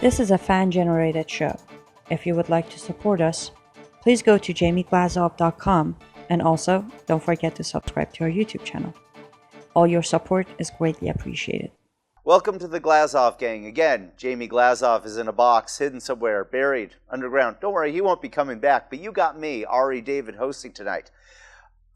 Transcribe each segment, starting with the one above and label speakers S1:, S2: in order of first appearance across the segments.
S1: This is a fan-generated show. If you would like to support us, please go to jamieglazov.com and also don't forget to subscribe to our YouTube channel. All your support is greatly appreciated.
S2: Welcome to the Glazov gang. Again, Jamie Glazov is in a box, hidden somewhere, buried underground. Don't worry, he won't be coming back, but you got me, Ari David, hosting tonight.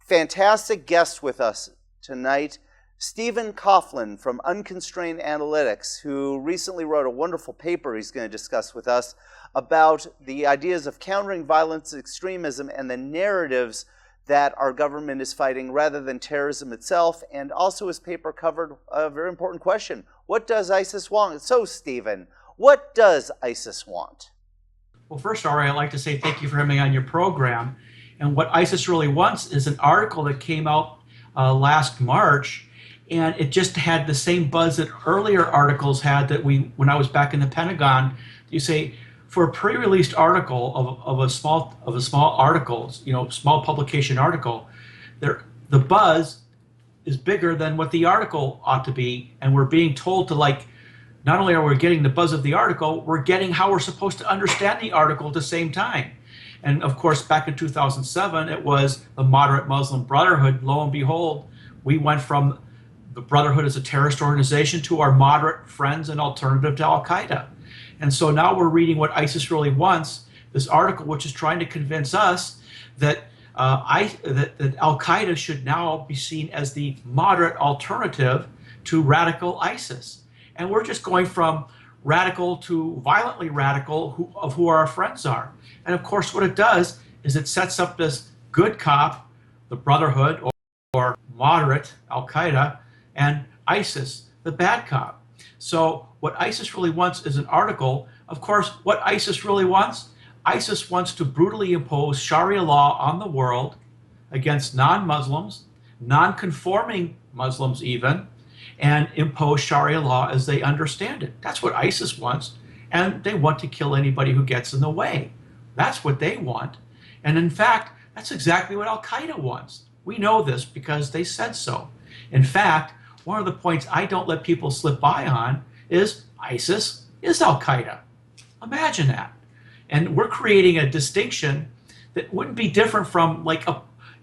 S2: Fantastic guest with us tonight, Stephen Coughlin from Unconstrained Analytics, who recently wrote a wonderful paper he's going to discuss with us about the ideas of countering violence, extremism, and the narratives that our government is fighting rather than terrorism itself. And also his paper covered a very important question. What does ISIS want? So, Stephen, what does ISIS want?
S3: Well, first, Ari, I'd like to say thank you for having me on your program. And what ISIS really wants is an article that came out last March, and it just had the same buzz that earlier articles had when I was back in the Pentagon. You say, for a pre-released article of a small article, small publication article, the buzz is bigger than what the article ought to be, and we're being told to, not only are we getting the buzz of the article, we're getting how we're supposed to understand the article at the same time. And of course, back in 2007, it was the moderate Muslim Brotherhood. Lo and behold, we went from the Brotherhood as a terrorist organization to our moderate friends and alternative to Al-Qaeda. And so now we're reading what ISIS really wants, this article which is trying to convince us that that Al-Qaeda should now be seen as the moderate alternative to radical ISIS. And we're just going from radical to violently radical of who our friends are. And of course what it does is it sets up this good cop, the Brotherhood, or moderate Al-Qaeda, and ISIS, the bad cop. So what ISIS really wants is an article. Of course, what ISIS really wants? ISIS wants to brutally impose Sharia law on the world against non-Muslims, non-conforming Muslims even, and impose Sharia law as they understand it. That's what ISIS wants, and they want to kill anybody who gets in the way. That's what they want. And in fact, that's exactly what Al-Qaeda wants. We know this because they said so. In fact, one of the points I don't let people slip by on is ISIS is Al-Qaeda. Imagine that. And we're creating a distinction that wouldn't be different from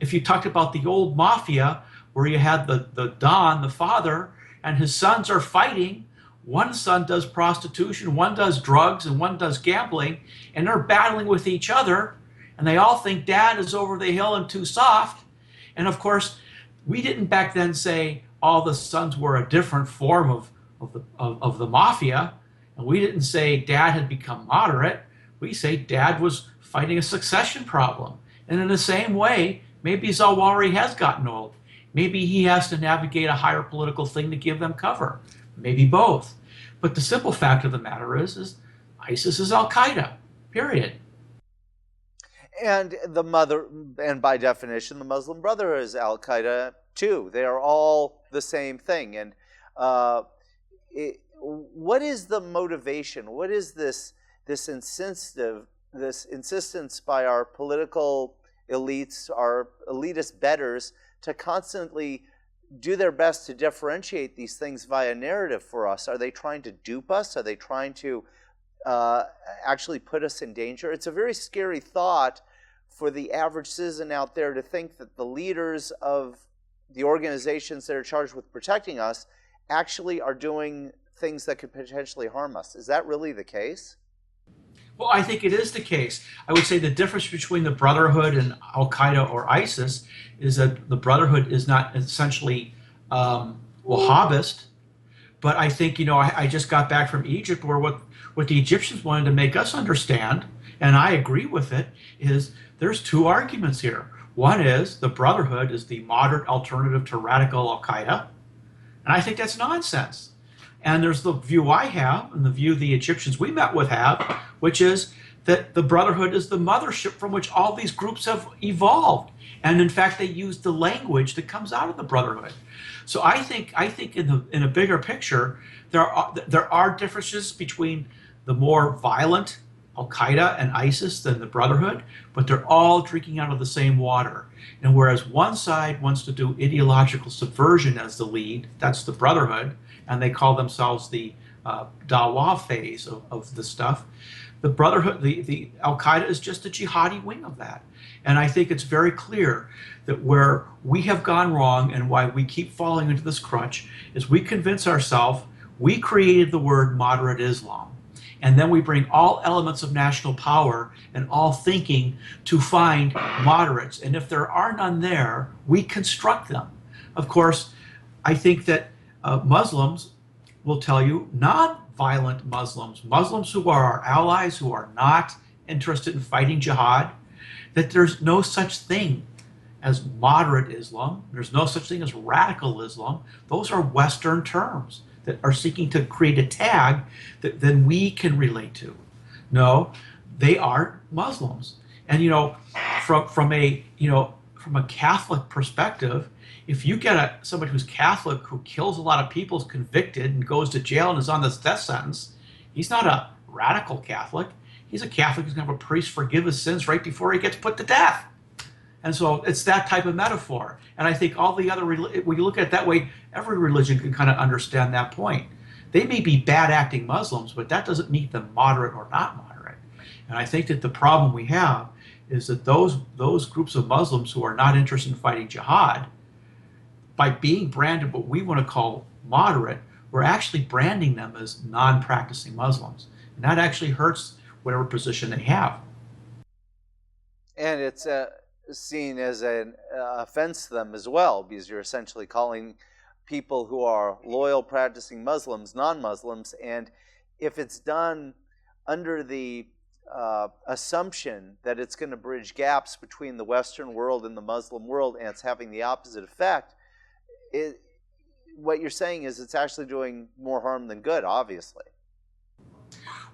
S3: if you talked about the old mafia where you had the Don, the father, and his sons are fighting. One son does prostitution, one does drugs, and one does gambling, and they're battling with each other, and they all think dad is over the hill and too soft. And of course, we didn't back then say all the sons were a different form of the mafia, and we didn't say dad had become moderate. We say dad was fighting a succession problem. And in the same way, maybe Zawahiri has gotten old. Maybe he has to navigate a higher political thing to give them cover. Maybe both. But the simple fact of the matter is ISIS is Al-Qaeda, period.
S2: And and by definition, the Muslim Brotherhood is Al-Qaeda too. They are all the same thing. And what is the motivation? What is this insistence by our political elites, our elitist betters, to constantly do their best to differentiate these things via narrative for us? Are they trying to dupe us? Are they trying to actually put us in danger? It's a very scary thought for the average citizen out there to think that the leaders of the organizations that are charged with protecting us actually are doing things that could potentially harm us. Is that really the case?
S3: Well, I think it is the case. I would say the difference between the Brotherhood and Al-Qaeda or ISIS is that the Brotherhood is not essentially Wahhabist, but I think, I just got back from Egypt where what the Egyptians wanted to make us understand, and I agree with it, is there's two arguments here. One is the Brotherhood is the moderate alternative to radical Al-Qaeda, and I think that's nonsense. And there's the view I have, and the view the Egyptians we met with have, which is that the Brotherhood is the mothership from which all these groups have evolved. And in fact, they use the language that comes out of the Brotherhood. So I think in a bigger picture, there are differences between the more violent Al-Qaeda and ISIS than the Brotherhood, but they're all drinking out of the same water. And whereas one side wants to do ideological subversion as the lead, that's the Brotherhood, and they call themselves the Dawa phase of the stuff. The Brotherhood, the Al-Qaeda is just the jihadi wing of that. And I think it's very clear that where we have gone wrong and why we keep falling into this crutch is we convince ourselves we created the word moderate Islam. And then we bring all elements of national power and all thinking to find moderates. And if there are none there, we construct them. Of course, I think that Muslims will tell you, non-violent Muslims, Muslims who are our allies, who are not interested in fighting jihad, that there's no such thing as moderate Islam. There's no such thing as radical Islam. Those are Western terms that are seeking to create a tag that then we can relate to. No, they are Muslims. And from a Catholic perspective, if you get somebody who's Catholic who kills a lot of people, is convicted and goes to jail and is on this death sentence, he's not a radical Catholic. He's a Catholic who's going to have a priest forgive his sins right before he gets put to death. And so it's that type of metaphor. And I think all the other, when you look at it that way, every religion can kind of understand that point. They may be bad acting Muslims, but that doesn't make them moderate or not moderate. And I think that the problem we have is that those groups of Muslims who are not interested in fighting jihad, by being branded what we want to call moderate, we're actually branding them as non-practicing Muslims. And that actually hurts whatever position they have.
S2: And it's seen as an offense to them as well, because you're essentially calling people who are loyal practicing Muslims non-Muslims. And if it's done under the assumption that it's going to bridge gaps between the Western world and the Muslim world, and it's having the opposite effect, what you're saying is it's actually doing more harm than good, obviously.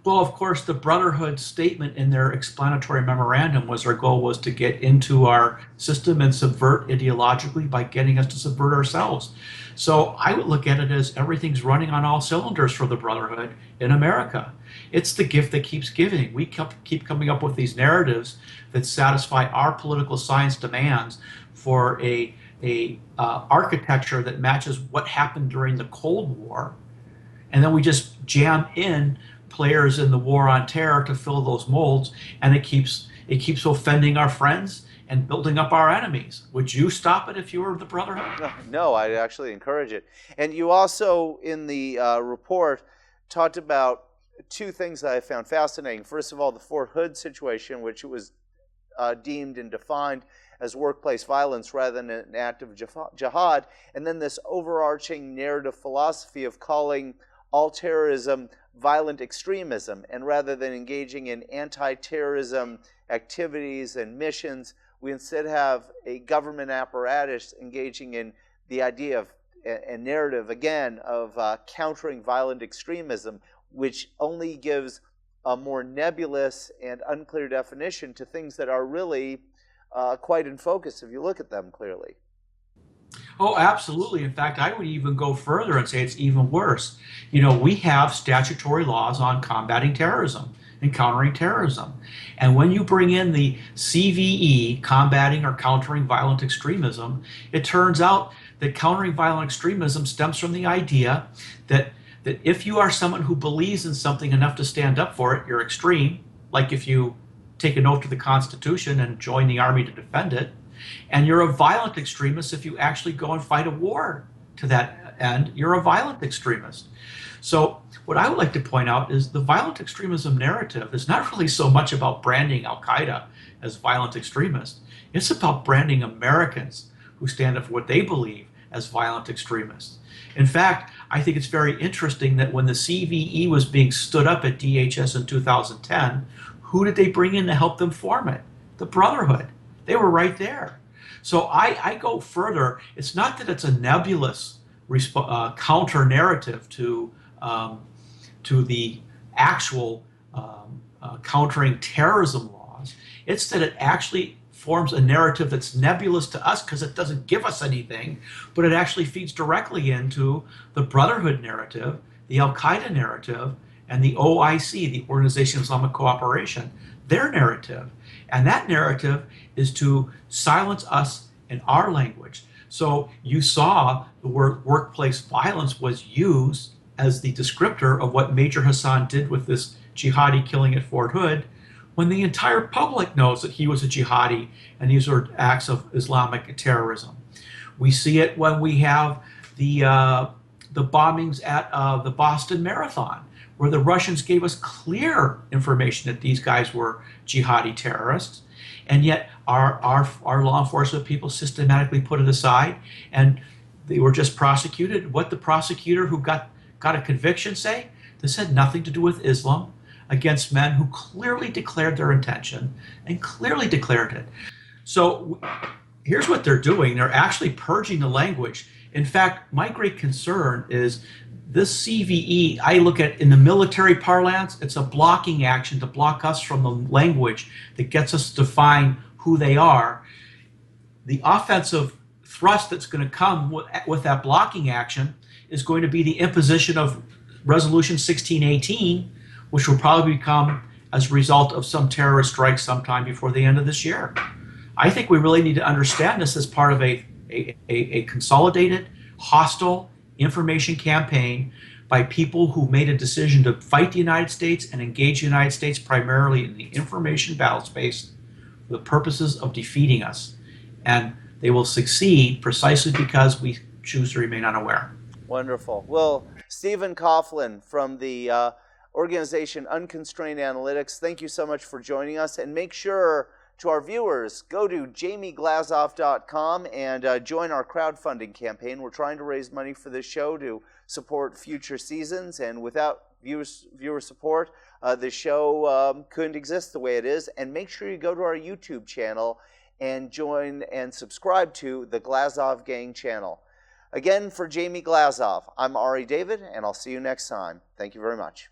S3: Well, of course, the Brotherhood statement in their explanatory memorandum was our goal was to get into our system and subvert ideologically by getting us to subvert ourselves. So I would look at it as everything's running on all cylinders for the Brotherhood in America. It's the gift that keeps giving. We keep coming up with these narratives that satisfy our political science demands for a architecture that matches what happened during the Cold War. And then we just jam in players in the war on terror to fill those molds, and it keeps offending our friends and building up our enemies. Would you stop it if you were the Brotherhood?
S2: No, I'd actually encourage it. And you also, in the report, talked about two things that I found fascinating. First of all, the Fort Hood situation, which was deemed and defined as workplace violence rather than an act of jihad, and then this overarching narrative philosophy of calling all terrorism violent extremism, and rather than engaging in anti-terrorism activities and missions, we instead have a government apparatus engaging in the idea of a narrative, again, of countering violent extremism, which only gives a more nebulous and unclear definition to things that are really quite in focus if you look at them clearly.
S3: Oh, absolutely. In fact, I would even go further and say it's even worse. We have statutory laws on combating terrorism and countering terrorism. And when you bring in the CVE, combating or countering violent extremism, it turns out that countering violent extremism stems from the idea that if you are someone who believes in something enough to stand up for it, you're extreme, like if you take an oath to the Constitution and join the army to defend it. And you're a violent extremist if you actually go and fight a war to that end. You're a violent extremist. So what I would like to point out is the violent extremism narrative is not really so much about branding Al-Qaeda as violent extremists. It's about branding Americans who stand up for what they believe as violent extremists. In fact, I think it's very interesting that when the CVE was being stood up at DHS in 2010, who did they bring in to help them form it? The Brotherhood. They were right there. So I go further. It's not that it's a nebulous counter narrative to the actual countering terrorism laws. It's that it actually forms a narrative that's nebulous to us because it doesn't give us anything, but it actually feeds directly into the Brotherhood narrative, the Al-Qaeda narrative, and the OIC, the Organization of Islamic Cooperation, their narrative. And that narrative is to silence us in our language. So you saw the word workplace violence was used as the descriptor of what Major Hassan did with this jihadi killing at Fort Hood, when the entire public knows that he was a jihadi and these are acts of Islamic terrorism. We see it when we have the bombings at the Boston Marathon, where the Russians gave us clear information that these guys were jihadi terrorists, and yet our law enforcement people systematically put it aside, and they were just prosecuted. What the prosecutor who got a conviction say? This had nothing to do with Islam, against men who clearly declared their intention and clearly declared it. So here's what they're doing. They're actually purging the language. In fact, my great concern is this CVE, I look at in the military parlance, it's a blocking action to block us from the language that gets us to define who they are. The offensive thrust that's going to come with that blocking action is going to be the imposition of Resolution 1618, which will probably come as a result of some terrorist strike sometime before the end of this year. I think we really need to understand this as part of a consolidated, hostile information campaign by people who made a decision to fight the United States and engage the United States primarily in the information battle space for the purposes of defeating us. And they will succeed precisely because we choose to remain unaware.
S2: Wonderful. Well, Stephen Coughlin from the organization Unconstrained Analytics, thank you so much for joining us. And make sure to our viewers, go to jamieglazov.com and join our crowdfunding campaign. We're trying to raise money for this show to support future seasons, and without viewer support, the show couldn't exist the way it is. And make sure you go to our YouTube channel and join and subscribe to the Glazov Gang channel. Again, for Jamie Glazov, I'm Ari David, and I'll see you next time. Thank you very much.